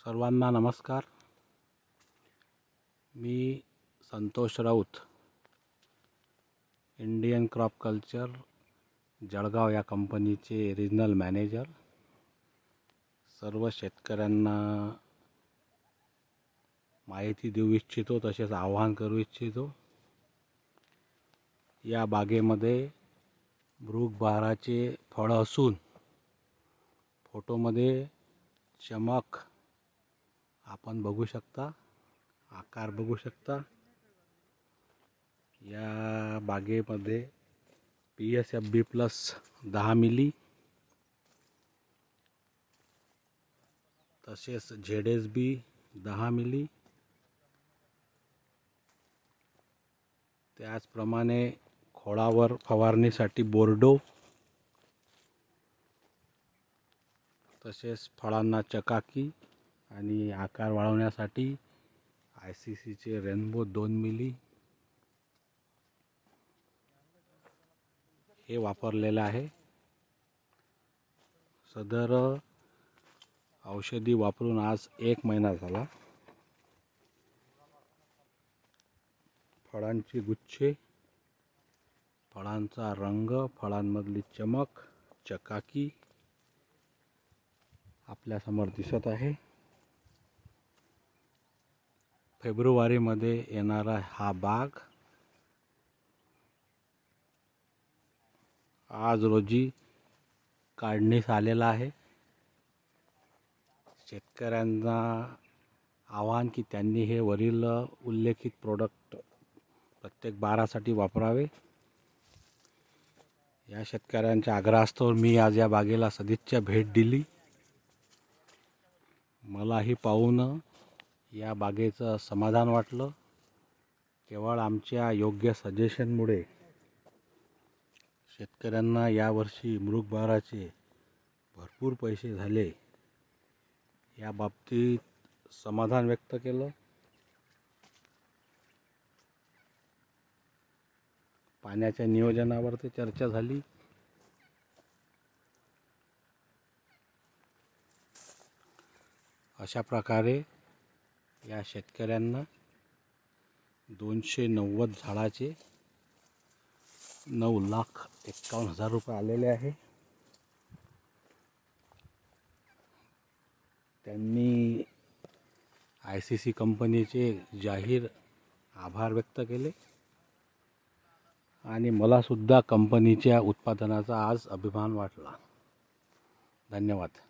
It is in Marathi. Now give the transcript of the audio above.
सर्वांना नमस्कार. मी Santosh Raut, Indian crop culture Jalgaon या कंपनीचे रिजनल मॅनेजर. सर्व शेतकऱ्यांना माहिती देऊ इच्छितो, तसेच आवाहन करू इच्छितो. या बागेमध्ये मृगबहाराचे फळं असून फोटोमध्ये चमक आपण बघू शकता, आकार बघू शकता. या बागेमध्ये PSFB प्लस 10 मिली, तसेच ZSB 10 मिली, त्याचप्रमाणे खोडावर फवारणीसाठी बोर्डो, तसेच फळांना चकाकी आणि आकार वाढवण्यासाठी ICCचे रेनबो 2 मिली हे वापरलेलं आहे. सदर औषधी वापरून आज 1 महिना झाला. फळांची गुच्छे, फळांचा रंग, फळांमधली चमक, चकाकी आपल्यासमोर दिसत आहे. फेब्रुवारीमध्ये येणारा हा बाग आज रोजी काढणीस आलेला आहे. शेतकऱ्यांना आवाहन की त्यांनी हे वरील उल्लेखित प्रोडक्ट प्रत्येक बारासाठी वापरावे. या शेतकऱ्यांच्या आग्रहास्तव मी आज या बागेला सदिच्छा भेट दिली. मलाही पाहून या बागेचं समाधान वाटलं. केवळ आमच्या योग्य सजेशनमुळे शेतकऱ्यांना यावर्षी मृगबहाराचे भरपूर पैसे झाले. या बाबतीत समाधान व्यक्त केलं. पाण्याच्या नियोजनावरती चर्चा झाली. अशा प्रकारे या शेतकऱ्यांना 290 झाडाचे 9,51,000 रुपये आलेले आहे. त्यांनी ICC कंपनीचे जाहीर आभार व्यक्त केले आणि मला सुद्धा कंपनीच्या उत्पादनाचा आज अभिमान वाटला. धन्यवाद.